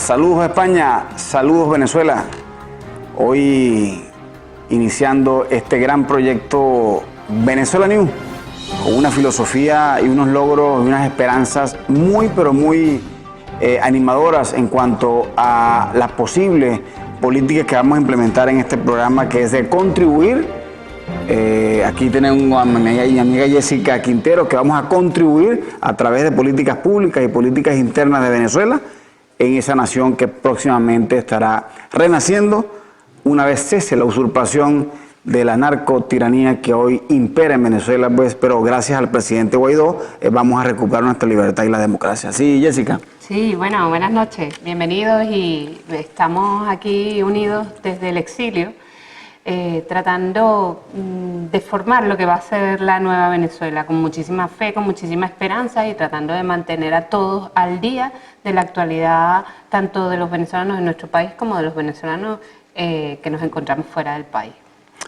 Saludos España, saludos Venezuela. Hoy iniciando este gran proyecto Venezuela New, con una filosofía y unos logros y unas esperanzas muy pero muy animadoras en cuanto a las posibles políticas que vamos a implementar en este programa, que es de contribuir. Aquí tenemos a mi amiga Jessica Quintero, que vamos a contribuir a través de políticas públicas y políticas internas de Venezuela en esa nación que próximamente estará renaciendo una vez cese la usurpación de la narcotiranía que hoy impera en Venezuela, pues, pero gracias al presidente Guaidó vamos a recuperar nuestra libertad y la democracia. Sí, Jessica. Sí, bueno, buenas noches, bienvenidos, y estamos aquí unidos desde el exilio, tratando de formar lo que va a ser la nueva Venezuela, con muchísima fe, con muchísima esperanza, y tratando de mantener a todos al día de la actualidad, tanto de los venezolanos en nuestro país como de los venezolanos que nos encontramos fuera del país.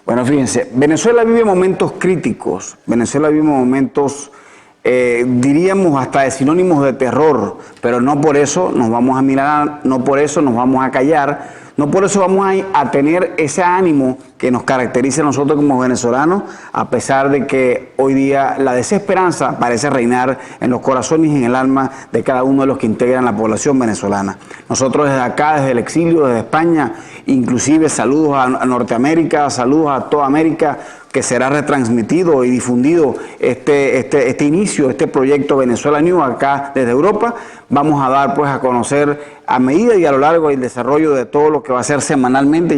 Bueno, fíjense, Venezuela vive momentos críticos, Venezuela vive momentos, diríamos hasta de sinónimos de terror, pero no por eso nos vamos a mirar, no por eso nos vamos a callar, no por eso vamos a tener ese ánimo que nos caracteriza a nosotros como venezolanos, a pesar de que hoy día la desesperanza parece reinar en los corazones y en el alma de cada uno de los que integran la población venezolana. Nosotros desde acá, desde el exilio, desde España, inclusive saludos a Norteamérica, saludos a toda América, que será retransmitido y difundido este inicio, este proyecto Venezuela New acá desde Europa. Vamos a dar pues a conocer a medida y a lo largo del desarrollo de todo lo que va a ser semanalmente,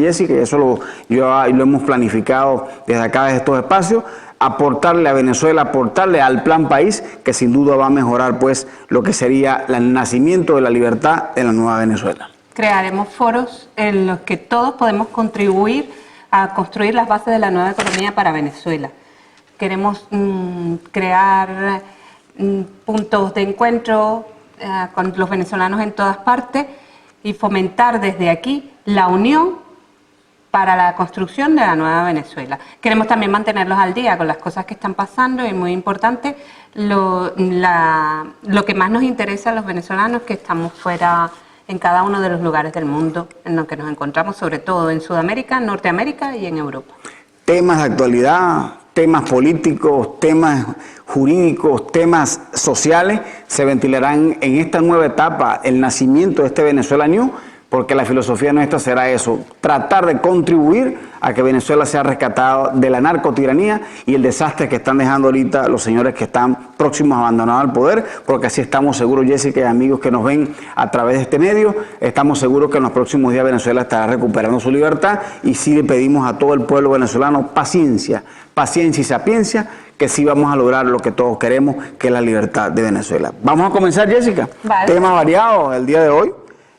lo hemos planificado desde acá, desde estos espacios, aportarle a Venezuela, aportarle al plan país, que sin duda va a mejorar pues lo que sería el nacimiento de la libertad en la nueva Venezuela. Crearemos foros en los que todos podemos contribuir a construir las bases de la nueva economía para Venezuela. Queremos crear puntos de encuentro con los venezolanos en todas partes y fomentar desde aquí la unión para la construcción de la nueva Venezuela. Queremos también mantenerlos al día con las cosas que están pasando, y muy importante, lo que más nos interesa a los venezolanos, que estamos fuera en cada uno de los lugares del mundo en los que nos encontramos, sobre todo en Sudamérica, Norteamérica y en Europa. Temas de actualidad, temas políticos, temas jurídicos, temas sociales se ventilarán en esta nueva etapa, el nacimiento de este Venezuela New, porque la filosofía nuestra será eso, tratar de contribuir a que Venezuela sea rescatada de la narcotiranía y el desastre que están dejando ahorita los señores que están próximos a abandonar el poder, porque así estamos seguros, Jessica y amigos que nos ven a través de este medio, estamos seguros que en los próximos días Venezuela estará recuperando su libertad, y sí le pedimos a todo el pueblo venezolano paciencia, paciencia y sapiencia, que sí vamos a lograr lo que todos queremos, que es la libertad de Venezuela. Vamos a comenzar, Jessica. Vale. Temas variados el día de hoy.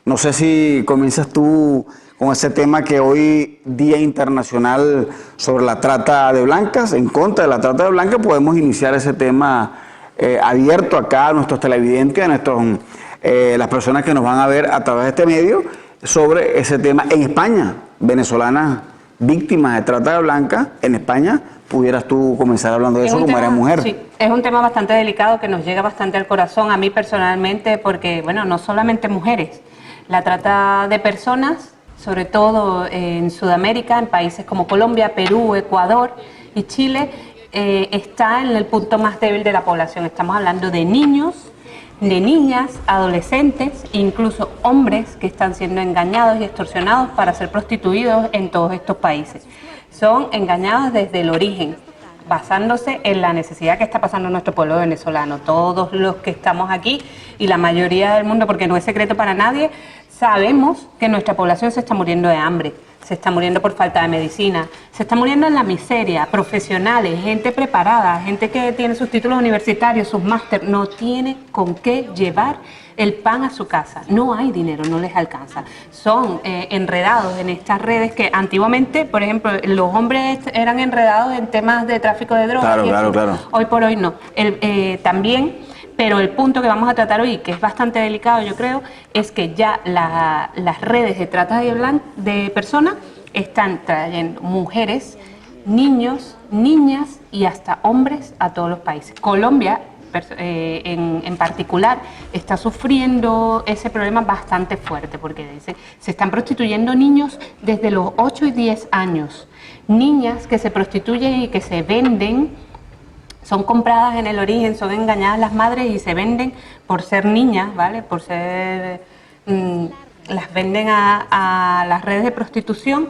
No sé si comienzas tú con ese tema, que hoy, Día Internacional sobre la Trata de Blancas, en contra de la trata de blancas. Podemos iniciar ese tema abierto acá a nuestros televidentes, a las personas que nos van a ver a través de este medio, sobre ese tema. En España, venezolanas víctimas de trata de blancas, en España, pudieras tú comenzar hablando de eso como eres mujer. Sí, es un tema bastante delicado que nos llega bastante al corazón, a mí personalmente, porque, bueno, no solamente mujeres. La trata de personas, sobre todo en Sudamérica, en países como Colombia, Perú, Ecuador y Chile, está en el punto más débil de la población. Estamos hablando de niños, de niñas, adolescentes, incluso hombres que están siendo engañados y extorsionados para ser prostituidos en todos estos países. Son engañados desde el origen, basándose en la necesidad que está pasando nuestro pueblo venezolano. Todos los que estamos aquí y la mayoría del mundo, porque no es secreto para nadie, sabemos que nuestra población se está muriendo de hambre, se está muriendo por falta de medicina, se está muriendo en la miseria. Profesionales, gente preparada, gente que tiene sus títulos universitarios, sus máster, no tiene con qué llevar el pan a su casa. No hay dinero, no les alcanza. Son enredados en estas redes que antiguamente, por ejemplo, los hombres eran enredados en temas de tráfico de drogas. Claro. Hoy por hoy no. También, pero el punto que vamos a tratar hoy, que es bastante delicado, yo creo, es que ya las redes de trata de personas están trayendo mujeres, niños, niñas y hasta hombres a todos los países. Colombia en particular está sufriendo ese problema bastante fuerte, porque se están prostituyendo niños desde los 8 y 10 años. Niñas que se prostituyen y que se venden, son compradas en el origen, son engañadas las madres y se venden por ser niñas, ¿vale? Por ser... las venden a las redes de prostitución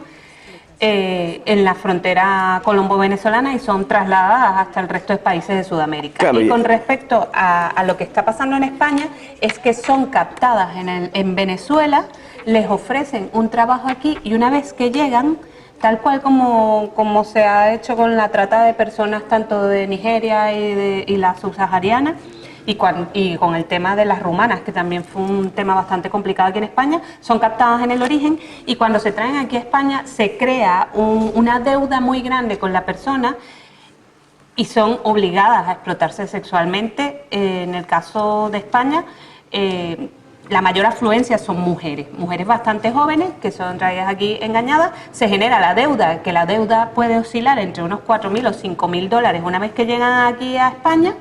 en la frontera colombo-venezolana y son trasladadas hasta el resto de países de Sudamérica. Claro, y con respecto a lo que está pasando en España, es que son captadas en Venezuela, les ofrecen un trabajo aquí y una vez que llegan, tal cual como se ha hecho con la trata de personas tanto de Nigeria y la subsahariana, y con el tema de las rumanas, que también fue un tema bastante complicado aquí en España, son captadas en el origen y cuando se traen aquí a España se crea una deuda muy grande con la persona y son obligadas a explotarse sexualmente. En el caso de España, la mayor afluencia son mujeres bastante jóvenes que son traídas aquí engañadas. Se genera la deuda, que la deuda puede oscilar entre unos 4.000 o 5.000 dólares una vez que llegan aquí a España,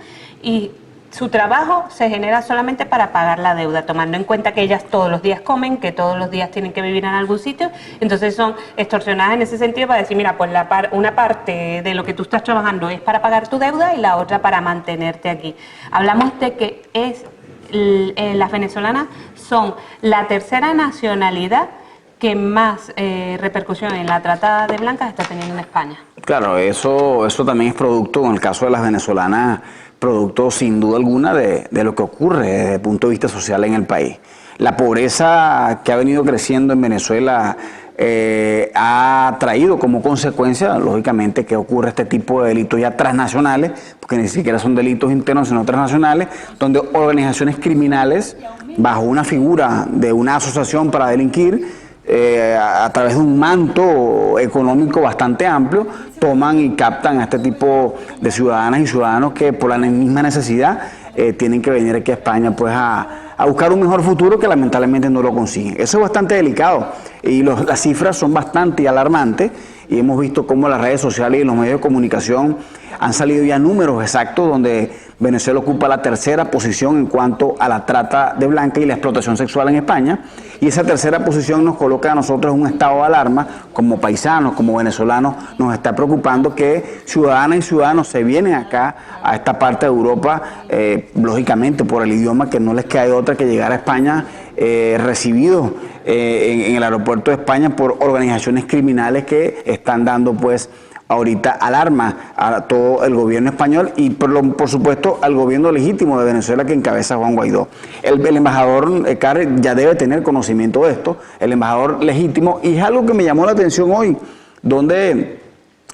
y su trabajo se genera solamente para pagar la deuda, tomando en cuenta que ellas todos los días comen, que todos los días tienen que vivir en algún sitio, entonces son extorsionadas en ese sentido para decir, mira, pues una parte de lo que tú estás trabajando es para pagar tu deuda y la otra para mantenerte aquí. Hablamos de que las venezolanas son la tercera nacionalidad que más repercusión en la trata de blancas está teniendo en España. Claro, eso también es producto, en el caso de las venezolanas, producto sin duda alguna de lo que ocurre desde el punto de vista social en el país. La pobreza que ha venido creciendo en Venezuela ha traído como consecuencia, lógicamente, que ocurre este tipo de delitos ya transnacionales, porque ni siquiera son delitos internos, sino transnacionales, donde organizaciones criminales, bajo una figura de una asociación para delinquir, a través de un manto económico bastante amplio, toman y captan a este tipo de ciudadanas y ciudadanos que por la misma necesidad tienen que venir aquí a España pues a buscar un mejor futuro que lamentablemente no lo consiguen. Eso es bastante delicado y las cifras son bastante alarmantes y hemos visto cómo las redes sociales y los medios de comunicación han salido ya números exactos donde Venezuela ocupa la tercera posición en cuanto a la trata de blancas y la explotación sexual en España, y esa tercera posición nos coloca a nosotros en un estado de alarma como paisanos, como venezolanos. Nos está preocupando que ciudadanas y ciudadanos se vienen acá a esta parte de Europa, lógicamente por el idioma, que no les queda de otra que llegar a España, recibidos en el aeropuerto de España por organizaciones criminales que están dando pues ahorita alarma a todo el gobierno español y por supuesto al gobierno legítimo de Venezuela que encabeza Juan Guaidó. El embajador Carr ya debe tener conocimiento de esto, el embajador legítimo, y es algo que me llamó la atención hoy, donde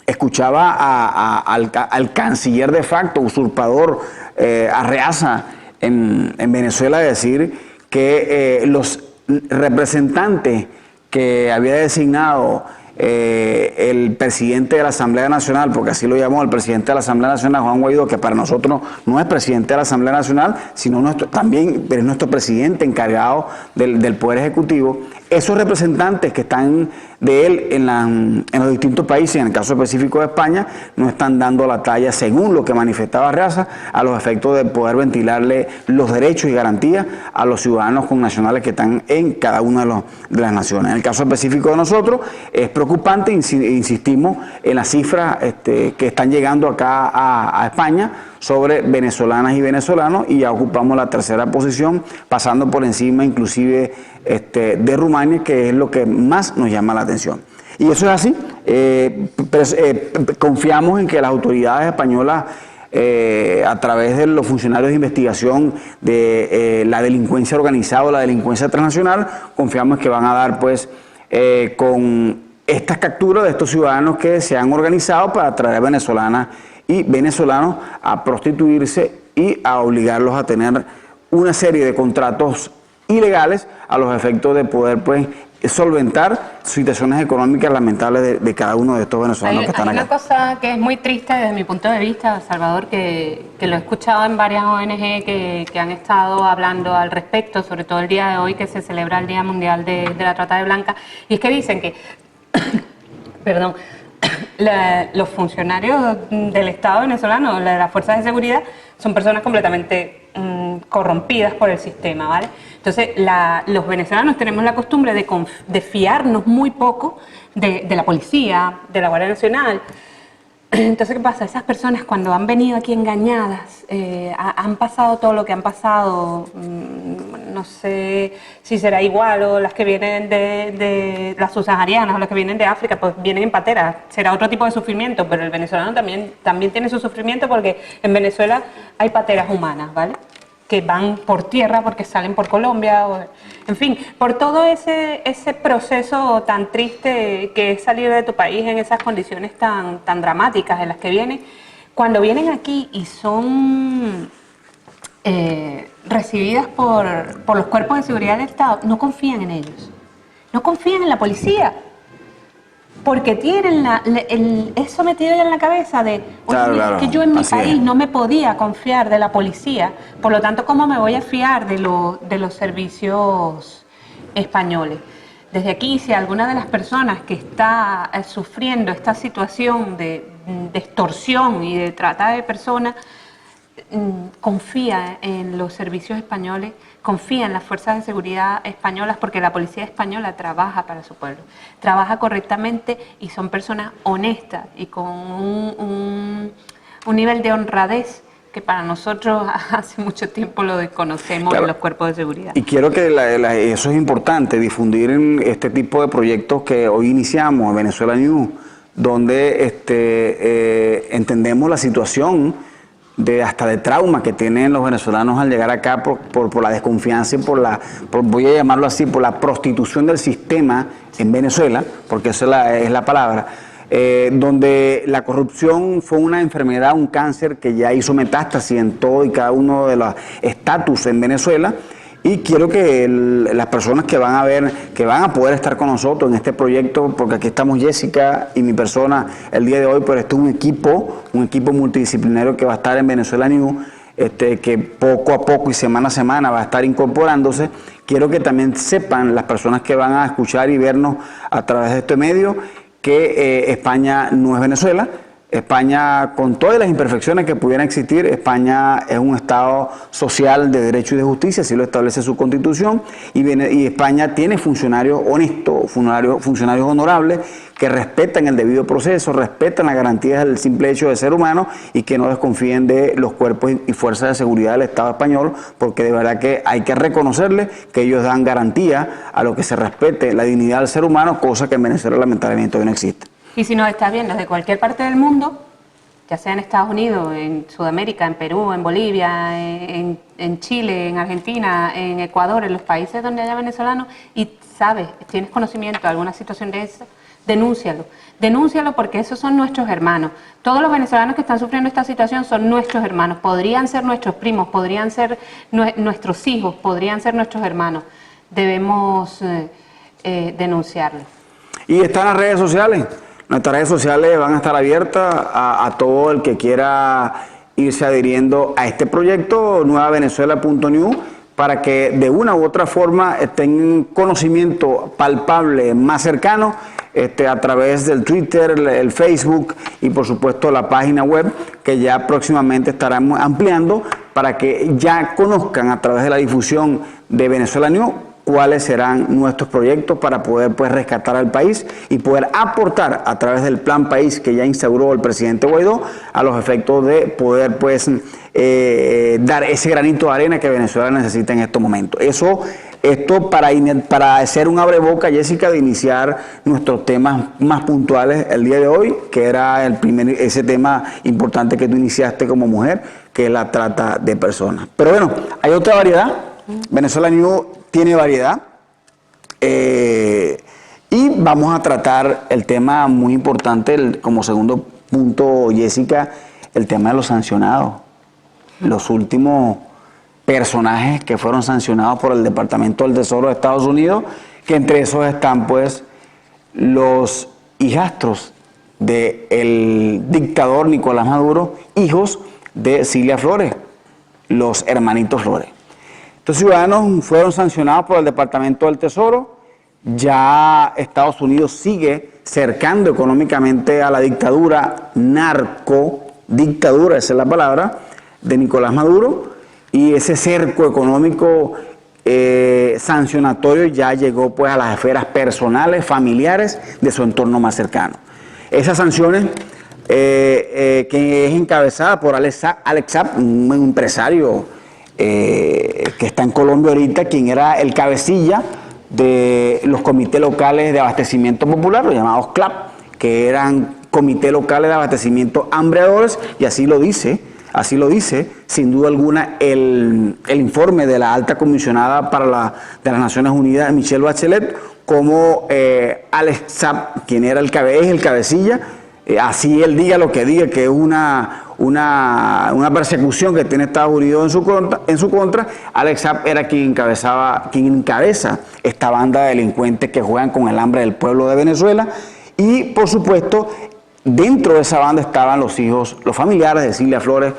escuchaba al canciller de facto, usurpador, Arreaza, en Venezuela decir que los representantes que había designado el presidente de la Asamblea Nacional, porque así lo llamó el presidente de la Asamblea Nacional, Juan Guaidó, que para nosotros no es presidente de la Asamblea Nacional, sino también es nuestro presidente encargado del Poder Ejecutivo. Esos representantes que están de él en los distintos países, en el caso específico de España, no están dando la talla, según lo que manifestaba Arreaza, a los efectos de poder ventilarle los derechos y garantías a los ciudadanos connacionales que están en cada una de las naciones. En el caso específico de nosotros, es preocupante, insistimos en las cifras que están llegando acá a España sobre venezolanas y venezolanos, y ya ocupamos la tercera posición, pasando por encima inclusive de Rumania, que es lo que más nos llama la atención. Y eso es así. Confiamos en que las autoridades españolas, a través de los funcionarios de investigación de la delincuencia organizada o la delincuencia transnacional, confiamos que van a dar pues con estas capturas de estos ciudadanos que se han organizado para traer venezolanas y venezolanos a prostituirse y a obligarlos a tener una serie de contratos ilegales a los efectos de poder pues solventar situaciones económicas lamentables de cada uno de estos venezolanos que están acá. Hay una cosa que es muy triste desde mi punto de vista, Salvador, que lo he escuchado en varias ONG que han estado hablando al respecto, sobre todo el día de hoy que se celebra el Día Mundial de la Trata de Blancas, y es que dicen que, perdón, los funcionarios del Estado venezolano, de las fuerzas de seguridad, son personas completamente corrompidas por el sistema, ¿vale? Entonces, los venezolanos tenemos la costumbre de fiarnos muy poco de la policía, de la Guardia Nacional. Entonces, ¿qué pasa? Esas personas cuando han venido aquí engañadas, han pasado todo lo que han pasado, no sé si será igual, o las que vienen de las subsaharianas o las que vienen de África, pues vienen en pateras, será otro tipo de sufrimiento, pero el venezolano también tiene su sufrimiento porque en Venezuela hay pateras humanas, ¿vale? Que van por tierra porque salen por Colombia, en fin, por todo ese proceso tan triste que es salir de tu país en esas condiciones tan dramáticas en las que vienen. Cuando vienen aquí y son recibidas por los cuerpos de seguridad del Estado, no confían en ellos, no confían en la policía. Porque tienen eso metido ya en la cabeza de, oye, que yo en mi país no me podía confiar de la policía, por lo tanto, ¿cómo me voy a fiar de los servicios españoles? Desde aquí, si alguna de las personas que está sufriendo esta situación de extorsión y de trata de personas confía en los servicios españoles, confía en las fuerzas de seguridad españolas, porque la policía española trabaja para su pueblo, trabaja correctamente y son personas honestas y con un nivel de honradez que para nosotros hace mucho tiempo lo desconocemos, claro, en los cuerpos de seguridad. Y quiero que eso es importante, difundir en este tipo de proyectos que hoy iniciamos en Venezuela News, donde entendemos la situación hasta de trauma que tienen los venezolanos al llegar acá por la desconfianza y voy a llamarlo así, por la prostitución del sistema en Venezuela, porque esa es la palabra, donde la corrupción fue una enfermedad, un cáncer que ya hizo metástasis en todo y cada uno de los estatus en Venezuela. Y quiero que las personas que van a poder estar con nosotros en este proyecto, porque aquí estamos Jessica y mi persona el día de hoy, pero este es un equipo multidisciplinario que va a estar en Venezuela News, que poco a poco y semana a semana va a estar incorporándose. Quiero que también sepan las personas que van a escuchar y vernos a través de este medio que España no es Venezuela. España, con todas las imperfecciones que pudieran existir, España es un Estado social de derecho y de justicia, así lo establece su Constitución, y España tiene funcionarios honestos, funcionarios honorables, que respetan el debido proceso, respetan las garantías del simple hecho de ser humano y que no desconfíen de los cuerpos y fuerzas de seguridad del Estado español, porque de verdad que hay que reconocerles que ellos dan garantía a lo que se respete la dignidad del ser humano, cosa que en Venezuela lamentablemente hoy no existe. Y si nos estás viendo desde cualquier parte del mundo, ya sea en Estados Unidos, en Sudamérica, en Perú, en Bolivia, en Chile, en Argentina, en Ecuador, en los países donde haya venezolanos, y sabes, tienes conocimiento de alguna situación de esa, denúncialo. Denúncialo porque esos son nuestros hermanos. Todos los venezolanos que están sufriendo esta situación son nuestros hermanos. Podrían ser nuestros primos, podrían ser nuestros hijos, podrían ser nuestros hermanos. Debemos denunciarlo. Y están las redes sociales. Nuestras redes sociales van a estar abiertas a todo el que quiera irse adhiriendo a este proyecto, nuevavenezuela.news, para que de una u otra forma tengan conocimiento palpable más cercano a través del Twitter, el Facebook y por supuesto la página web, que ya próximamente estaremos ampliando para que ya conozcan a través de la difusión de Venezuela News cuáles serán nuestros proyectos para poder rescatar al país y poder aportar a través del plan país que ya instauró el presidente Guaidó a los efectos de poder dar ese granito de arena que Venezuela necesita en estos momentos. Esto para hacer un abreboca, Jessica, de iniciar nuestros temas más puntuales el día de hoy, que era ese tema importante que tú iniciaste como mujer, que es la trata de personas. Pero bueno, hay otra variedad. Venezuela News tiene variedad y vamos a tratar el tema muy importante, como segundo punto, Jessica, el tema de los sancionados. Los últimos personajes que fueron sancionados por el Departamento del Tesoro de Estados Unidos, que entre esos están los hijastros del dictador Nicolás Maduro, hijos de Cilia Flores, los hermanitos Flores. Estos ciudadanos fueron sancionados por el Departamento del Tesoro ya Estados Unidos sigue cercando económicamente a la dictadura, narcodictadura, esa es la palabra, de Nicolás Maduro, y ese cerco económico sancionatorio ya llegó pues a las esferas personales, familiares de su entorno más cercano. Esas sanciones que es encabezada por Alex Saab, un empresario que está en Colombia ahorita, quien era el cabecilla de los comités locales de abastecimiento popular, los llamados CLAP, que eran comités locales de abastecimiento hambreadores, y así lo dice, sin duda alguna, el informe de la alta comisionada de las Naciones Unidas, Michelle Bachelet, como Alex Saab, quien era es el cabecilla, así él diga lo que diga, que es una persecución que tiene Estados Unidos en su contra, Alex Saab era quien encabeza esta banda de delincuentes que juegan con el hambre del pueblo de Venezuela. Y por supuesto, dentro de esa banda estaban los familiares de Cilia Flores,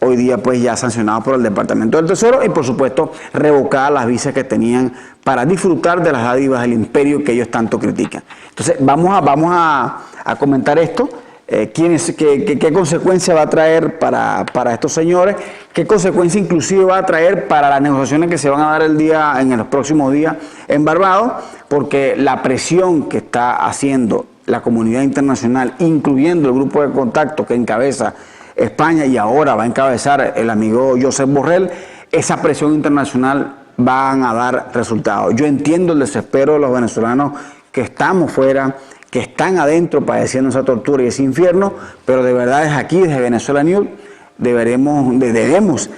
hoy día pues ya sancionados por el Departamento del Tesoro, y por supuesto revocadas las visas que tenían para disfrutar de las dádivas del imperio que ellos tanto critican. Entonces vamos a comentar esto, qué consecuencia va a traer para estos señores, qué consecuencia inclusive va a traer para las negociaciones que se van a dar en los próximos días en Barbados, porque la presión que está haciendo la comunidad internacional, incluyendo el grupo de contacto que encabeza España y ahora va a encabezar el amigo Josep Borrell, esa presión internacional van a dar resultados. Yo entiendo el desespero de los venezolanos que estamos fuera, que están adentro padeciendo esa tortura y ese infierno, pero de verdad desde aquí, desde Venezuela News, debemos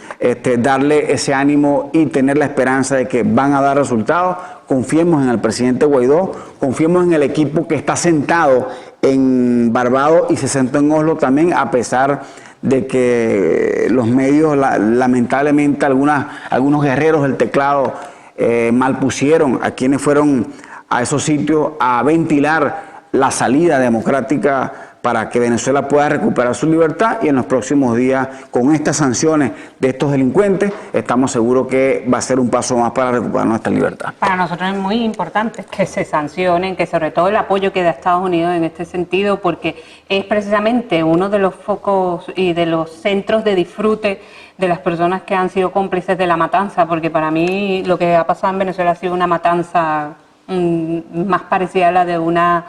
darle ese ánimo y tener la esperanza de que van a dar resultados. Confiemos en el presidente Guaidó, confiemos en el equipo que está sentado en Barbados y se sentó en Oslo también, a pesar de que los medios, lamentablemente, algunos guerreros del teclado malpusieron a quienes fueron a esos sitios a ventilar la salida democrática para que Venezuela pueda recuperar su libertad, y en los próximos días, con estas sanciones de estos delincuentes, estamos seguros que va a ser un paso más para recuperar nuestra libertad. Para nosotros es muy importante que se sancionen, que sobre todo el apoyo que da Estados Unidos en este sentido, porque es precisamente uno de los focos y de los centros de disfrute de las personas que han sido cómplices de la matanza, porque para mí lo que ha pasado en Venezuela ha sido una matanza más parecida a la de una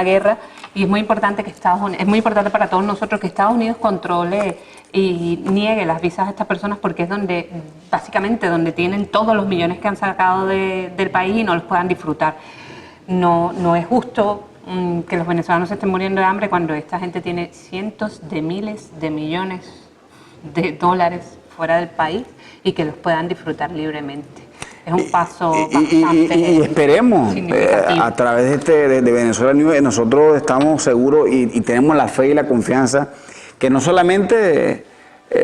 guerra. Y es muy importante es muy importante para todos nosotros que Estados Unidos controle y niegue las visas a estas personas, porque es básicamente donde tienen todos los millones que han sacado del país y no los puedan disfrutar. No es justo que los venezolanos se estén muriendo de hambre cuando esta gente tiene cientos de miles de millones de dólares fuera del país y que los puedan disfrutar libremente. Es un paso bastante y esperemos, a través de Venezuela News, nosotros estamos seguros y tenemos la fe y la confianza que no solamente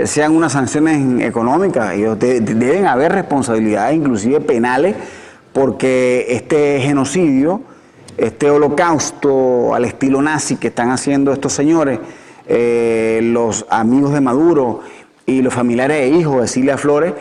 sean unas sanciones económicas, deben haber responsabilidades inclusive penales, porque este genocidio, este holocausto al estilo nazi que están haciendo estos señores, los amigos de Maduro y los familiares e hijos de Cilia Flores,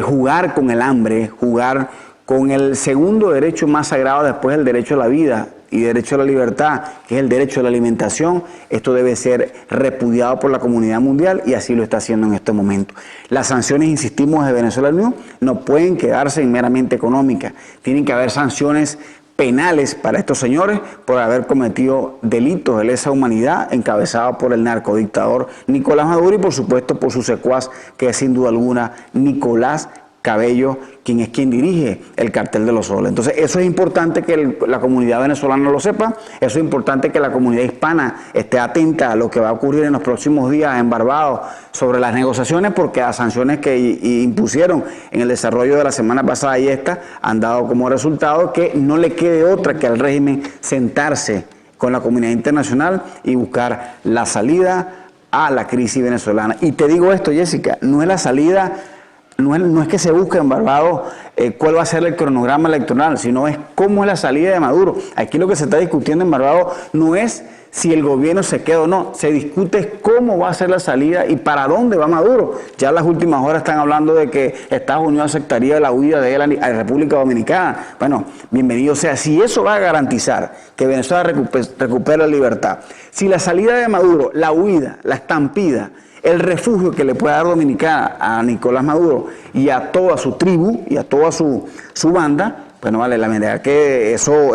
jugar con el hambre, jugar con el segundo derecho más sagrado después del derecho a la vida y derecho a la libertad, que es el derecho a la alimentación. Esto debe ser repudiado por la comunidad mundial y así lo está haciendo en este momento. Las sanciones, insistimos, de Venezuela News no pueden quedarse en meramente económicas, tienen que haber sanciones penales para estos señores por haber cometido delitos de lesa humanidad encabezados por el narcodictador Nicolás Maduro y por supuesto por su secuaz, que es sin duda alguna Nicolás Cabello, quien dirige el Cartel de los Soles. Entonces eso es importante que la comunidad venezolana lo sepa, eso es importante que la comunidad hispana esté atenta a lo que va a ocurrir en los próximos días en Barbados sobre las negociaciones, porque las sanciones que impusieron en el desarrollo de la semana pasada y esta han dado como resultado que no le quede otra que al régimen sentarse con la comunidad internacional y buscar la salida a la crisis venezolana. Y te digo esto, Jessica, no es la salida. No es que se busque en Barbados cuál va a ser el cronograma electoral, sino es cómo es la salida de Maduro. Aquí lo que se está discutiendo en Barbados no es si el gobierno se queda o no, se discute cómo va a ser la salida y para dónde va Maduro. Ya en las últimas horas están hablando de que Estados Unidos aceptaría la huida de él a la República Dominicana. Bueno, bienvenido sea. Si eso va a garantizar que Venezuela recupere la libertad, si la salida de Maduro, la huida, la estampida, el refugio que le puede dar Dominicana a Nicolás Maduro y a toda su tribu y a toda su banda, bueno, vale, la verdad que eso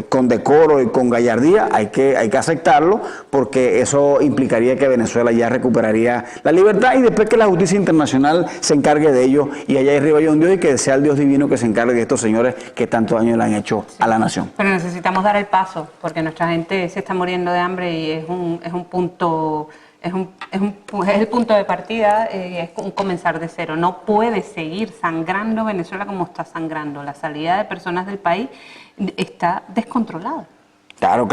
con decoro y con gallardía hay que aceptarlo, porque eso implicaría que Venezuela ya recuperaría la libertad y después que la justicia internacional se encargue de ello y allá arriba hay un Dios y que sea el Dios divino que se encargue de estos señores que tanto daño le han hecho a la nación. Pero necesitamos dar el paso porque nuestra gente se está muriendo de hambre y es un punto... Es el punto de partida, es un comenzar de cero. No puede seguir sangrando Venezuela como está sangrando. La salida de personas del país está descontrolada. Claro.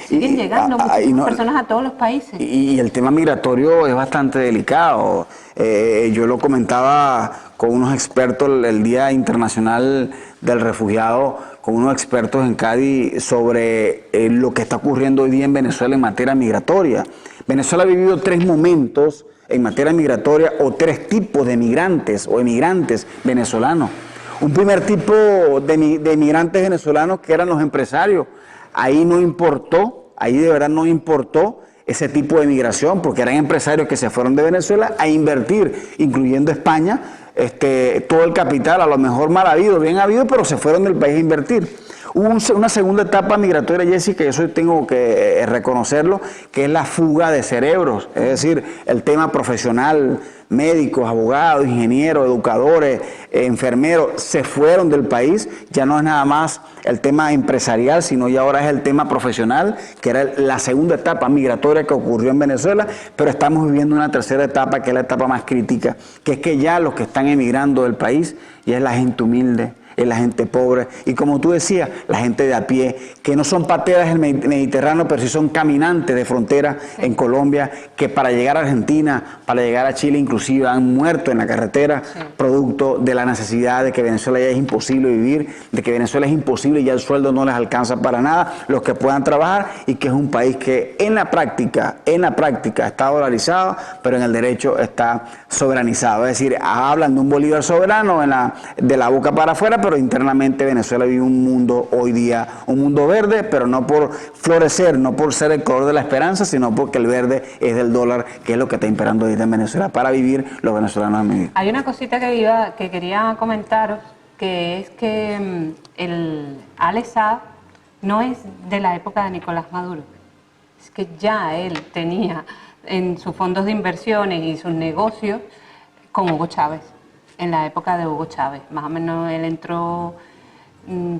Siguen llegando muchísimas personas a todos los países. Y el tema migratorio es bastante delicado. Yo lo comentaba con unos expertos el Día Internacional del Refugiado, con unos expertos en Cádiz sobre lo que está ocurriendo hoy día en Venezuela en materia migratoria. Venezuela ha vivido 3 momentos en materia migratoria o 3 tipos de migrantes o emigrantes venezolanos. Un primer tipo de migrantes venezolanos que eran los empresarios. Ahí no importó, ahí de verdad no importó ese tipo de migración, porque eran empresarios que se fueron de Venezuela a invertir, incluyendo España, todo el capital, a lo mejor mal habido, bien habido, pero se fueron del país a invertir. Hubo una segunda etapa migratoria, Jessica, y eso tengo que reconocerlo, que es la fuga de cerebros, es decir, el tema profesional, médicos, abogados, ingenieros, educadores, enfermeros, se fueron del país. Ya no es nada más el tema empresarial, sino ya ahora es el tema profesional, que era la segunda etapa migratoria que ocurrió en Venezuela, pero estamos viviendo una tercera etapa, que es la etapa más crítica, que es que ya los que están emigrando del país, ya es la gente humilde, es la gente pobre, y como tú decías, la gente de a pie, que no son pateras del Mediterráneo, pero sí son caminantes de frontera en Colombia, que para llegar a Argentina, para llegar a Chile inclusive han muerto en la carretera, producto de la necesidad de que Venezuela ya es imposible vivir, de que Venezuela es imposible y ya el sueldo no les alcanza para nada, los que puedan trabajar, y que es un país que en la práctica está dolarizado, pero en el derecho está soberanizado. Es decir, hablan de un Bolívar soberano de la boca para afuera, pero internamente Venezuela vive un mundo hoy día, un mundo verde, pero no por florecer, no por ser el color de la esperanza, sino porque el verde es del dólar, que es lo que está imperando ahorita en Venezuela. Para vivir, los venezolanos han vivido. Hay una cosita que quería comentaros, que es que el Alex Saab no es de la época de Nicolás Maduro. Es que ya él tenía en sus fondos de inversiones y sus negocios con Hugo Chávez. En la época de Hugo Chávez, más o menos él entró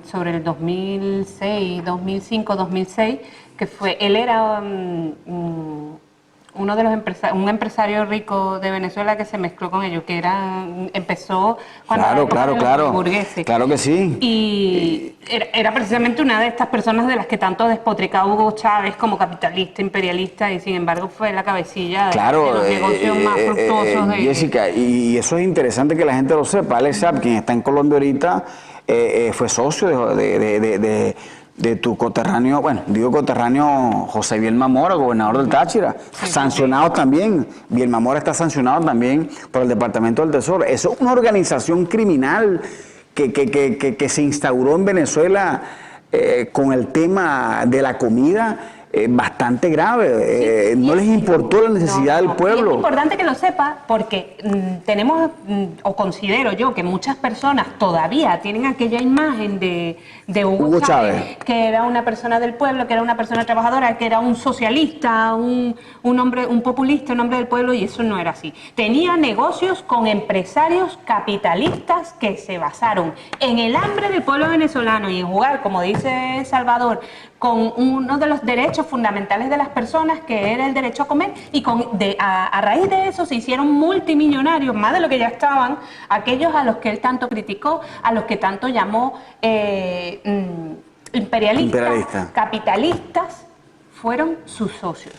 sobre el 2006, 2005, 2006, que él era uno de los un empresario rico de Venezuela que se mezcló con ellos, que empezó cuando claro, burgueses. Claro que sí. Y era precisamente una de estas personas de las que tanto despotricaba Hugo Chávez como capitalista, imperialista, y sin embargo fue la cabecilla de los negocios más fructuosos de Jessica, y eso es interesante que la gente lo sepa. Alex Saab, quien está en Colombia ahorita, fue socio de tu coterráneo, José Bielma Mora, gobernador del Táchira, sancionado también. Bielma Mora está sancionado también por el Departamento del Tesoro. Eso es una organización criminal que se instauró en Venezuela con el tema de la comida. Bastante grave, no les importó la necesidad del pueblo. Es importante que lo sepa porque tenemos, o considero yo, que muchas personas todavía tienen aquella imagen de Hugo Chávez, que era una persona del pueblo, que era una persona trabajadora, que era un socialista, un hombre, un populista, un hombre del pueblo, y eso no era así. Tenía negocios con empresarios capitalistas que se basaron en el hambre del pueblo venezolano y en jugar, como dice Salvador, con uno de los derechos fundamentales de las personas, que era el derecho a comer, y a raíz de eso se hicieron multimillonarios, más de lo que ya estaban, aquellos a los que él tanto criticó, a los que tanto llamó imperialistas, capitalistas, fueron sus socios.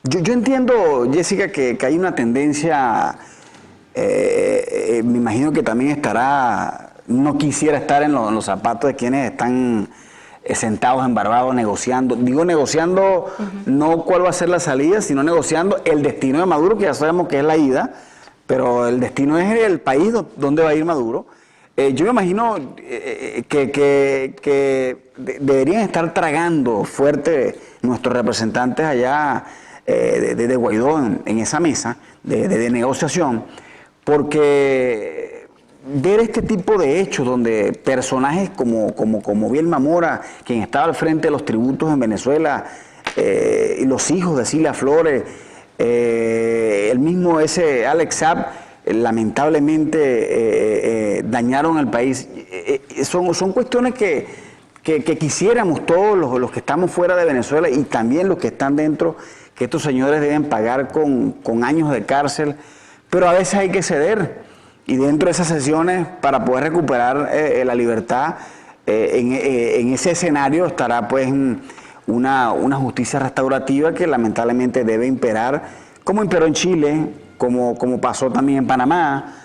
Yo entiendo, Jessica, que hay una tendencia, me imagino que también no quisiera estar en los zapatos de quienes están sentados en Barbados negociando. Digo negociando no cuál va a ser la salida, sino negociando el destino de Maduro, que ya sabemos que es la ida, pero el destino es el país donde va a ir Maduro. Yo me imagino que deberían estar tragando fuerte nuestros representantes allá de Guaidó en esa mesa de negociación, porque ver este tipo de hechos donde personajes como Bielma Mora, quien estaba al frente de los tributos en Venezuela, y los hijos de Cilia Flores, el mismo ese Alex Saab, lamentablemente dañaron el país. Son cuestiones que quisiéramos todos los que estamos fuera de Venezuela y también los que están dentro, que estos señores deben pagar con años de cárcel, pero a veces hay que ceder. Y dentro de esas sesiones, para poder recuperar la libertad, en ese escenario estará pues una justicia restaurativa que lamentablemente debe imperar, como imperó en Chile, como pasó también en Panamá,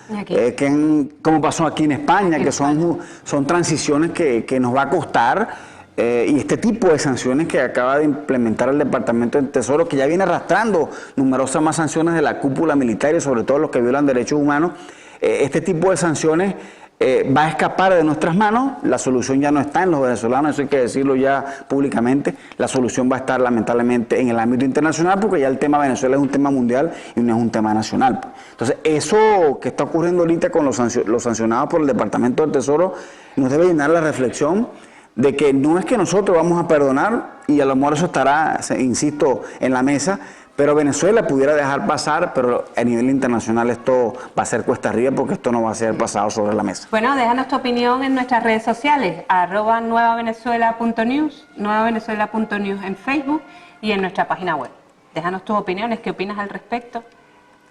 como pasó aquí en España, que son transiciones que nos va a costar, y este tipo de sanciones que acaba de implementar el Departamento del Tesoro, que ya viene arrastrando numerosas más sanciones de la cúpula militar y sobre todo los que violan derechos humanos. Este tipo de sanciones va a escapar de nuestras manos. La solución ya no está en los venezolanos, eso hay que decirlo ya públicamente. La solución va a estar lamentablemente en el ámbito internacional, porque ya el tema Venezuela es un tema mundial y no es un tema nacional. Entonces, eso que está ocurriendo ahorita con los sancionados por el Departamento del Tesoro nos debe llenar la reflexión de que no es que nosotros vamos a perdonar, y a lo mejor eso estará, insisto, en la mesa, pero Venezuela pudiera dejar pasar, pero a nivel internacional esto va a ser cuesta arriba, porque esto no va a ser pasado sobre la mesa. Bueno, déjanos tu opinión en nuestras redes sociales, @nuevavenezuela.news, nuevavenezuela.news en Facebook y en nuestra página web. Déjanos tus opiniones, ¿qué opinas al respecto?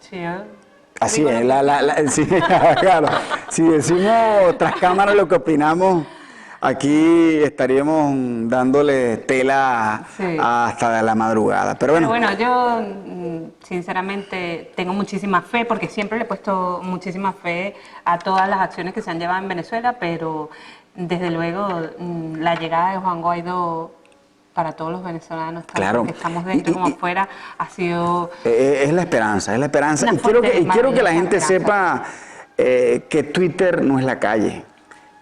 Sí, así es, sí, claro. Si decimos tras cámara lo que opinamos, aquí estaríamos dándole tela hasta la madrugada. Pero bueno, yo sinceramente tengo muchísima fe, porque siempre le he puesto muchísima fe a todas las acciones que se han llevado en Venezuela, pero desde luego la llegada de Juan Guaidó para todos los venezolanos, claro, que estamos dentro como afuera, ha sido... es la esperanza, es la esperanza. Y quiero que la gente sepa que Twitter no es la calle.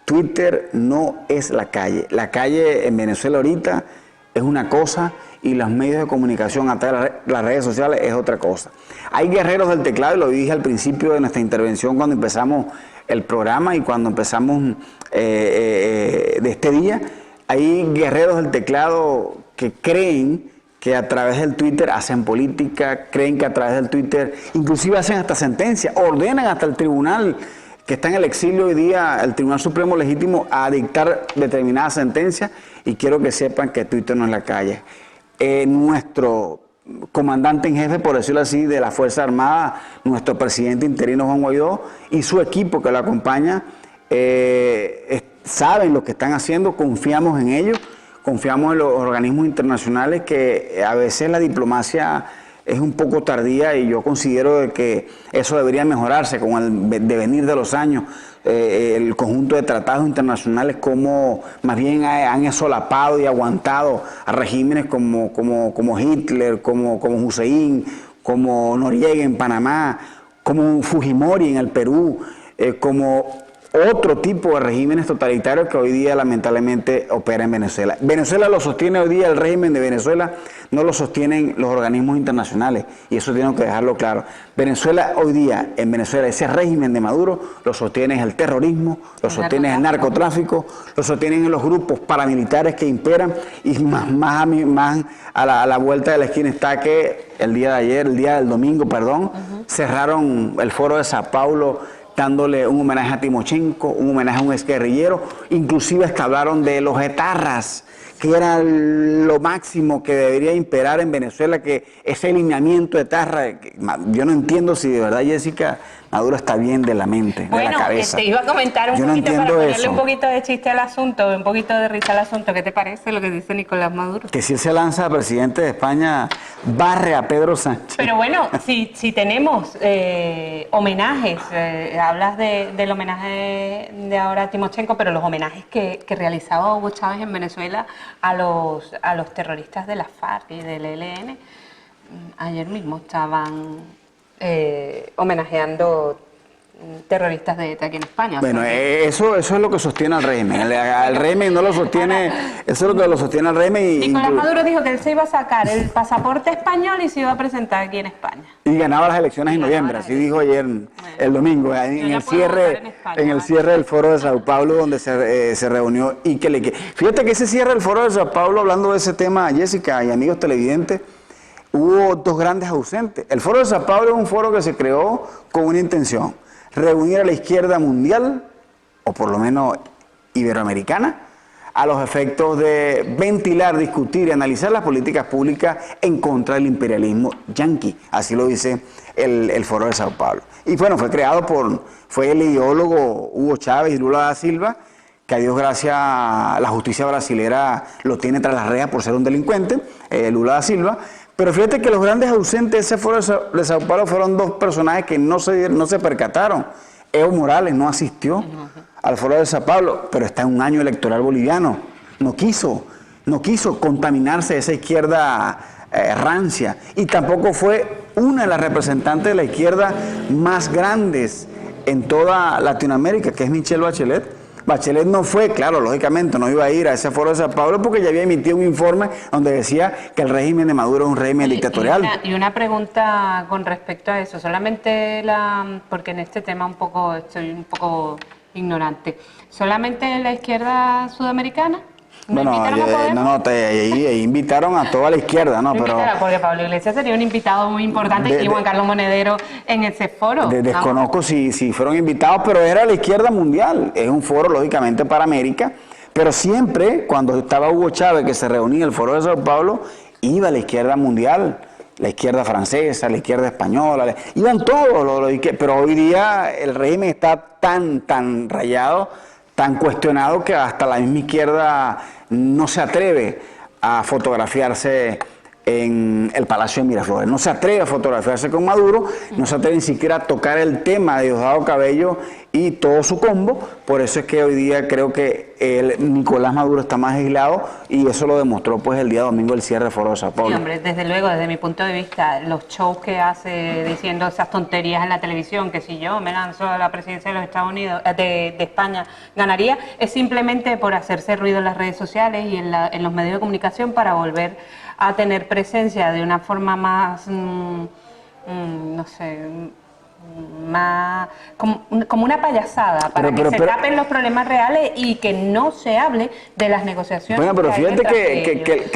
Twitter no es la calle. La calle en Venezuela ahorita es una cosa y los medios de comunicación a través de las redes sociales es otra cosa. Hay guerreros del teclado, y lo dije al principio de nuestra intervención cuando empezamos el programa y cuando empezamos de este día. Hay guerreros del teclado que creen que a través del Twitter hacen política, creen que a través del Twitter inclusive hacen hasta sentencia, ordenan hasta el tribunal que está en el exilio hoy día, el Tribunal Supremo Legítimo, a dictar determinadas sentencias, y quiero que sepan que Twitter no es la calle. Nuestro comandante en jefe, por decirlo así, de la Fuerza Armada, nuestro presidente interino Juan Guaidó y su equipo que lo acompaña, saben lo que están haciendo, confiamos en ellos, confiamos en los organismos internacionales, que a veces la diplomacia es un poco tardía, y yo considero que eso debería mejorarse con el devenir de los años. El conjunto de tratados internacionales como más bien han solapado y aguantado a regímenes como Hitler, como Hussein, como Noriega en Panamá, como Fujimori en el Perú, como otro tipo de regímenes totalitarios que hoy día lamentablemente opera en Venezuela. Venezuela lo sostiene hoy día, el régimen de Venezuela no lo sostienen los organismos internacionales, y eso tengo que dejarlo claro. Venezuela hoy día, en Venezuela, ese régimen de Maduro lo sostiene el terrorismo, lo sostiene el narcotráfico, lo sostienen los grupos paramilitares que imperan, y más a la vuelta de la esquina está que el día del domingo, cerraron el foro de Sao Paulo, dándole un homenaje a Timochenko, un homenaje a un exguerrillero, inclusive hasta hablaron de los etarras que era lo máximo que debería imperar en Venezuela, que ese lineamiento de Tarra, yo no entiendo si de verdad Jessica Maduro está bien de la mente, de la cabeza. Te iba a comentar un Yo no poquito para entiendo ponerle eso. un poquito de chiste al asunto, un poquito de risa al asunto. ¿Qué te parece lo que dice Nicolás Maduro? Que si él se lanza a presidente de España, barre a Pedro Sánchez. Pero bueno, si tenemos homenajes, hablas del homenaje de ahora a Timochenko, pero los homenajes que realizaba Hugo Chávez en Venezuela a los terroristas de la FARC y del ELN, ayer mismo estaban homenajeando terroristas de ETA aquí en España. Bueno, o sea que... eso es lo que sostiene al régimen. El régimen no lo sostiene, eso es lo que lo sostiene el régimen. Nicolás Maduro dijo que él se iba a sacar el pasaporte español y se iba a presentar aquí en España. Y ganaba las elecciones en noviembre, así dijo ayer el domingo, en el cierre del foro de Sao Paulo, donde se reunió Ike. Fíjate que ese cierre del foro de Sao Paulo, hablando de ese tema, Jessica y amigos televidentes, hubo dos grandes ausentes. El foro de Sao Paulo es un foro que se creó con una intención: reunir a la izquierda mundial, o por lo menos iberoamericana, a los efectos de ventilar, discutir y analizar las políticas públicas en contra del imperialismo yanqui. Así lo dice el foro de Sao Paulo. Y bueno, fue el ideólogo Hugo Chávez y Lula da Silva, que a Dios gracias la justicia brasilera lo tiene tras las rejas por ser un delincuente, Lula da Silva. Pero fíjate que los grandes ausentes de ese foro de Sao Paulo fueron dos personajes que no se percataron. Evo Morales no asistió al foro de Sao Paulo, pero está en un año electoral boliviano. No quiso contaminarse de esa izquierda rancia. Y tampoco fue una de las representantes de la izquierda más grandes en toda Latinoamérica, que es Michelle Bachelet. Bachelet no fue, claro, lógicamente no iba a ir a ese foro de Sao Paulo porque ya había emitido un informe donde decía que el régimen de Maduro es un régimen dictatorial. Y una pregunta con respecto a eso, porque en este tema estoy un poco ignorante, ¿solamente la izquierda sudamericana? Bueno, ahí invitaron a toda la izquierda, ¿no? Pero porque Pablo Iglesias sería un invitado muy importante y Juan Carlos Monedero en ese foro. Desconozco si fueron invitados, pero era la izquierda mundial. Es un foro, lógicamente, para América, pero siempre, cuando estaba Hugo Chávez, que se reunía en el foro de Sao Paulo, iba la izquierda mundial, la izquierda francesa, la izquierda española, iban todos, pero hoy día el régimen está tan rayado, tan cuestionado, que hasta la misma izquierda no se atreve a fotografiarse en el Palacio de Miraflores, no se atreve a fotografiarse con Maduro, no se atreve ni siquiera a tocar el tema de Diosdado Cabello y todo su combo. Por eso es que hoy día creo que Nicolás Maduro está más aislado, y eso lo demostró pues el día domingo el cierre del foro de Sao Paulo. Sí, hombre, desde luego, desde mi punto de vista, los shows que hace diciendo esas tonterías en la televisión, que si yo me lanzo a la presidencia de los Estados Unidos, de España, ganaría, es simplemente por hacerse ruido en las redes sociales y en los medios de comunicación para volver a tener presencia de una forma más, no sé, más como una payasada, para que se tapen los problemas reales y que no se hable de las negociaciones. Bueno, pero fíjate que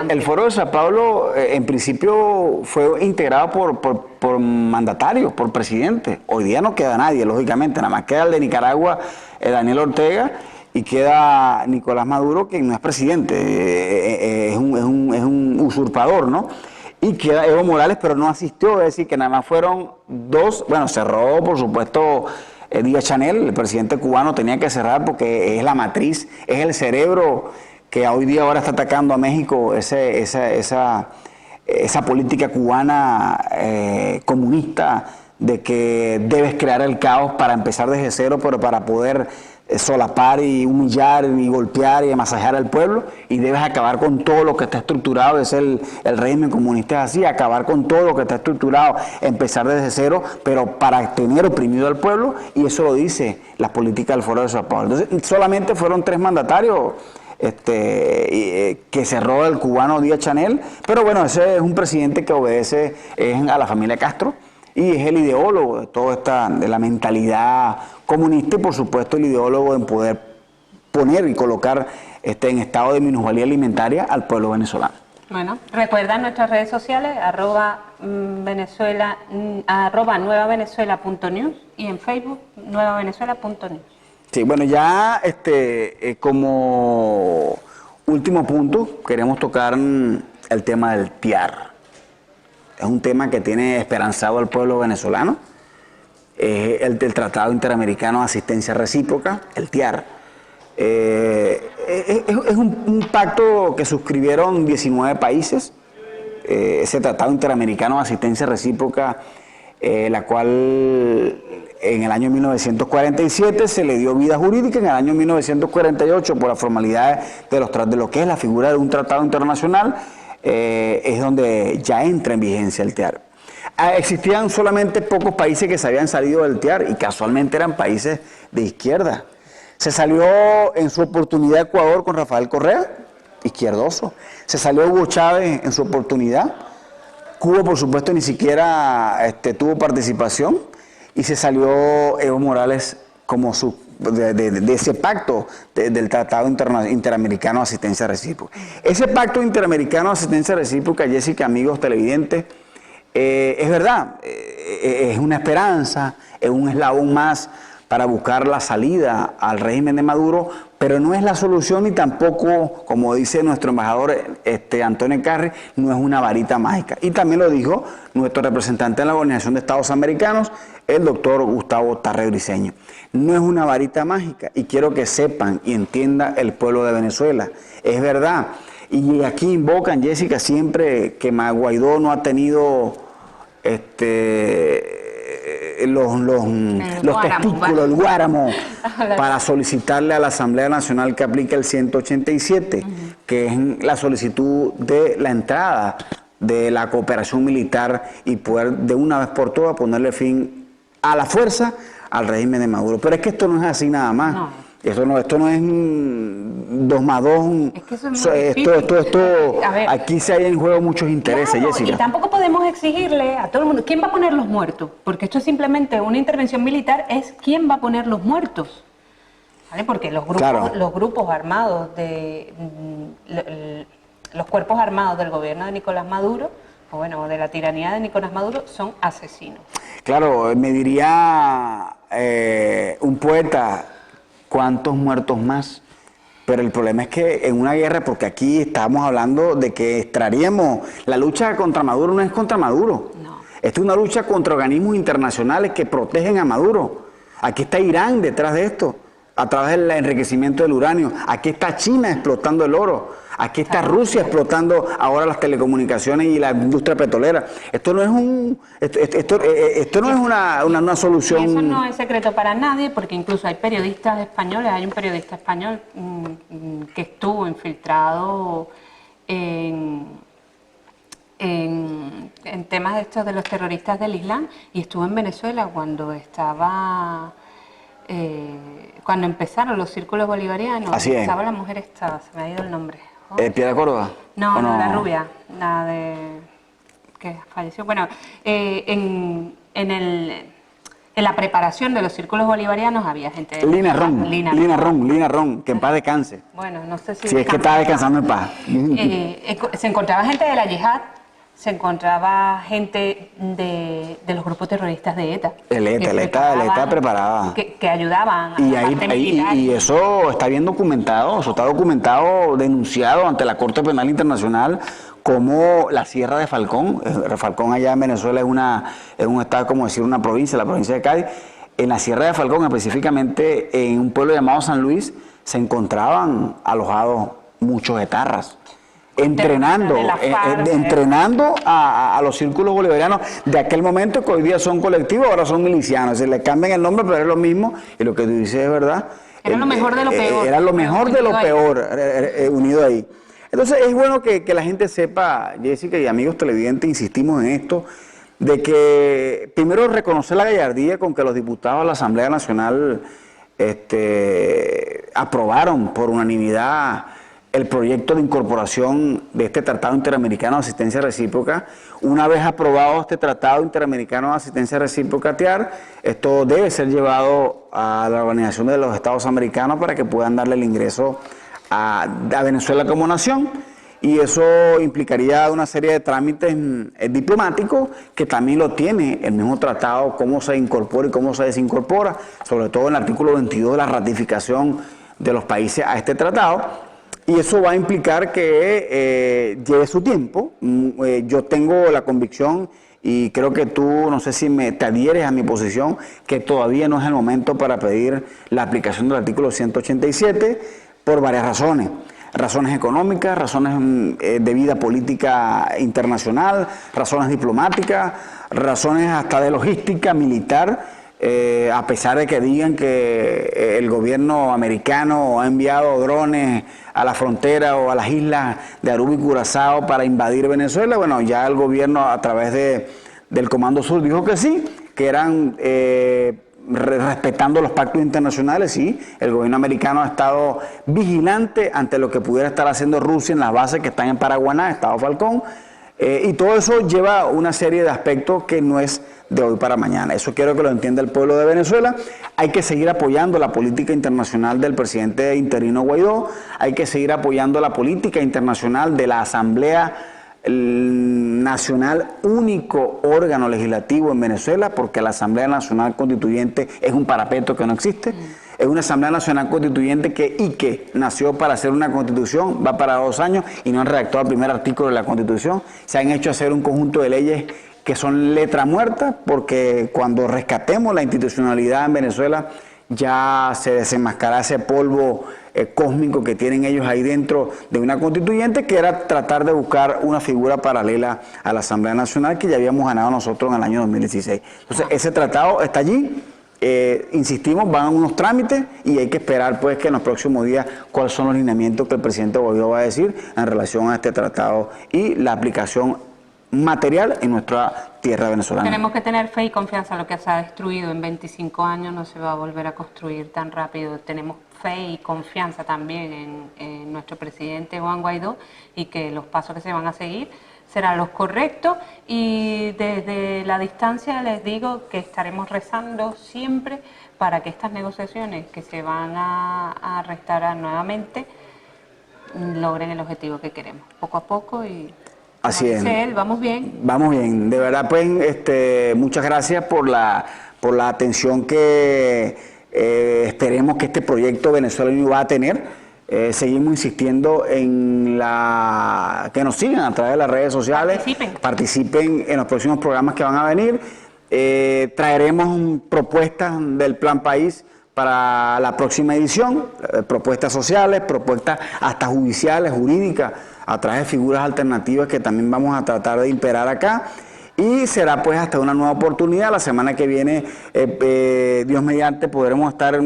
el foro de Sao Paulo en principio fue integrado por mandatarios, por presidentes. Hoy día no queda nadie, lógicamente, nada más queda el de Nicaragua, Daniel Ortega, y queda Nicolás Maduro, que no es presidente, es un usurpador, ¿no? Y queda Evo Morales, pero no asistió, es decir, que nada más fueron dos. Bueno, cerró, por supuesto, Díaz-Canel, el presidente cubano tenía que cerrar porque es la matriz, es el cerebro que hoy día ahora está atacando a México, esa política cubana comunista de que debes crear el caos para empezar desde cero, pero para poder solapar y humillar y golpear y masajear al pueblo, y debes acabar con todo lo que está estructurado. Es el régimen comunista, es así, acabar con todo lo que está estructurado, empezar desde cero, pero para tener oprimido al pueblo, y eso lo dice las políticas del foro de Sao Paulo. Entonces, solamente fueron 3 mandatarios que cerró el cubano Díaz-Canel, pero bueno, ese es un presidente que obedece a la familia Castro, y es el ideólogo de toda de la mentalidad comunista, y por supuesto el ideólogo en poder poner y colocar en estado de minusvalía alimentaria al pueblo venezolano. Bueno, recuerda nuestras redes sociales, @nuevavenezuela.news y en Facebook, nuevavenezuela.news. Sí, bueno, ya como último punto, queremos tocar el tema del TIAR. Es un tema que tiene esperanzado al pueblo venezolano. El Tratado Interamericano de Asistencia Recíproca, el TIAR. Es un pacto que suscribieron 19 países, ese Tratado Interamericano de Asistencia Recíproca, la cual en el año 1947 se le dio vida jurídica, en el año 1948 por la formalidad de lo que es la figura de un tratado internacional, es donde ya entra en vigencia el TIAR. Existían solamente pocos países que se habían salido del TIAR y casualmente eran países de izquierda. Se salió en su oportunidad Ecuador con Rafael Correa, izquierdoso. Se salió Hugo Chávez en su oportunidad. Cuba, por supuesto, ni siquiera tuvo participación. Y se salió Evo Morales como de ese pacto del Tratado Interamericano de Asistencia Recíproca. Ese pacto interamericano de asistencia recíproca, Jessica, amigos televidentes, es verdad, es una esperanza, es un eslabón más para buscar la salida al régimen de Maduro, pero no es la solución y tampoco, como dice nuestro embajador Antonio Carri, no es una varita mágica. Y también lo dijo nuestro representante en la Organización de Estados Americanos, el doctor Gustavo Tarre Briceño. No es una varita mágica y quiero que sepan y entienda el pueblo de Venezuela. Es verdad. Y aquí invocan, Jessica, siempre que Guaidó no ha tenido los testículos, el guáramo, para solicitarle a la Asamblea Nacional que aplique el 187, que es la solicitud de la entrada de la cooperación militar y poder de una vez por todas ponerle fin a la fuerza al régimen de Maduro. Pero es que esto no es así nada más. No. Esto no es 2 más 2. Es que eso es muy aquí se hay en juego muchos intereses, claro, Jessica. Y tampoco podemos exigirle a todo el mundo, ¿quién va a poner los muertos? Porque esto es simplemente una intervención militar, es quién va a poner los muertos. ¿Vale? Porque los grupos, claro, los grupos armados, los cuerpos armados del gobierno de Nicolás Maduro, o bueno, de la tiranía de Nicolás Maduro, son asesinos. Claro, me diría un poeta, ¿cuántos muertos más? Pero el problema es que en una guerra, porque aquí estamos hablando de que extraeríamos, la lucha contra Maduro no es contra Maduro. No. Esta es una lucha contra organismos internacionales que protegen a Maduro. Aquí está Irán detrás de esto, a través del enriquecimiento del uranio. Aquí está China explotando el oro. Aquí está Rusia explotando ahora las telecomunicaciones y la industria petrolera. Esto no es esto no es una solución. Y eso no es secreto para nadie, porque incluso hay periodistas españoles, hay un periodista español que estuvo infiltrado en temas de estos de los terroristas del Islam y estuvo en Venezuela cuando cuando empezaron los círculos bolivarianos. Así es. Estaba la mujer esta, se me ha ido el nombre. ¿Piedra Córdoba? No, la rubia, la de que falleció. Bueno, en la preparación de los círculos bolivarianos había gente de Lina Ron, que en paz descanse. Bueno, no sé si... Si es que está descansando en paz. Se encontraba gente de la yihad, se encontraba gente de los grupos terroristas de ETA. El ETA preparaba. Que ayudaban a la parte militar. Y eso está bien documentado, eso está documentado, denunciado ante la Corte Penal Internacional, como la Sierra de Falcón. Falcón allá en Venezuela es un estado, como decir, una provincia, la provincia de Cádiz. En la Sierra de Falcón, específicamente en un pueblo llamado San Luis, se encontraban alojados muchos etarras. Entrenando a los círculos bolivarianos de aquel momento, que hoy día son colectivos, ahora son milicianos. Se les cambian el nombre, pero es lo mismo. Y lo que tú dices es verdad. Era lo mejor de lo peor. Era lo mejor de lo peor, unido ahí. Entonces es bueno que la gente sepa, Jessica y amigos televidentes, insistimos en esto, de que primero reconocer la gallardía con que los diputados de la Asamblea Nacional aprobaron por unanimidad el proyecto de incorporación de este Tratado Interamericano de Asistencia Recíproca. Una vez aprobado este Tratado Interamericano de Asistencia Recíproca, TIAR, esto debe ser llevado a la Organización de los Estados Americanos para que puedan darle el ingreso a Venezuela como nación, y eso implicaría una serie de trámites diplomáticos que también lo tiene el mismo tratado, cómo se incorpora y cómo se desincorpora, sobre todo en el artículo 22 de la ratificación de los países a este tratado. Y eso va a implicar que lleve su tiempo. Yo tengo la convicción, y creo que tú, no sé si te adhieres a mi posición, que todavía no es el momento para pedir la aplicación del artículo 187 por varias razones. Razones económicas, razones de vida política internacional, razones diplomáticas, razones hasta de logística militar. A pesar de que digan que el gobierno americano ha enviado drones a la frontera o a las islas de Aruba y Curazao para invadir Venezuela, bueno, ya el gobierno a través del Comando Sur dijo que sí, que eran respetando los pactos internacionales. Sí, el gobierno americano ha estado vigilante ante lo que pudiera estar haciendo Rusia en las bases que están en Paraguaná, Estado Falcón. Y todo eso lleva una serie de aspectos que no es de hoy para mañana. Eso quiero que lo entienda el pueblo de Venezuela. Hay que seguir apoyando la política internacional del presidente interino Guaidó. Hay que seguir apoyando la política internacional de la Asamblea Nacional, único órgano legislativo en Venezuela, porque la Asamblea Nacional Constituyente es un parapeto que no existe. Es una Asamblea Nacional Constituyente que nació para hacer una constitución, va para 2 años y no han redactado el primer artículo de la constitución. Se han hecho hacer un conjunto de leyes que son letra muerta, porque cuando rescatemos la institucionalidad en Venezuela ya se desenmascarará ese polvo cósmico que tienen ellos ahí dentro de una constituyente, que era tratar de buscar una figura paralela a la Asamblea Nacional que ya habíamos ganado nosotros en el año 2016. Entonces ese tratado está allí. Insistimos, van a unos trámites y hay que esperar pues que en los próximos días cuáles son los lineamientos que el presidente Guaidó va a decir en relación a este tratado y la aplicación material en nuestra tierra venezolana. Tenemos que tener fe y confianza. Lo que se ha destruido en 25 años no se va a volver a construir tan rápido. Tenemos fe y confianza también en nuestro presidente Juan Guaidó, y que los pasos que se van a seguir serán los correctos, y desde la distancia les digo que estaremos rezando siempre para que estas negociaciones que se van a restaurar nuevamente logren el objetivo que queremos, poco a poco. Y así es. Él, vamos bien. Vamos bien, de verdad pues muchas gracias por la atención que esperemos que este proyecto Venezuela va a tener. Seguimos insistiendo en que nos sigan a través de las redes sociales, participen en los próximos programas que van a venir. Traeremos propuestas del Plan País para la próxima edición, propuestas sociales, propuestas hasta judiciales, jurídicas, a través de figuras alternativas que también vamos a tratar de imperar acá. Y será pues hasta una nueva oportunidad. La semana que viene, Dios mediante, podremos estar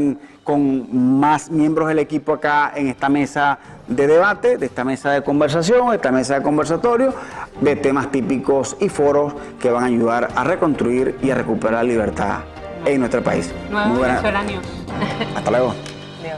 con más miembros del equipo acá en esta mesa de debate, de esta mesa de conversación, de esta mesa de conversatorio, de temas típicos y foros que van a ayudar a reconstruir y a recuperar la libertad en nuestro país. Nuevos venezolanos. Hasta luego. Leo.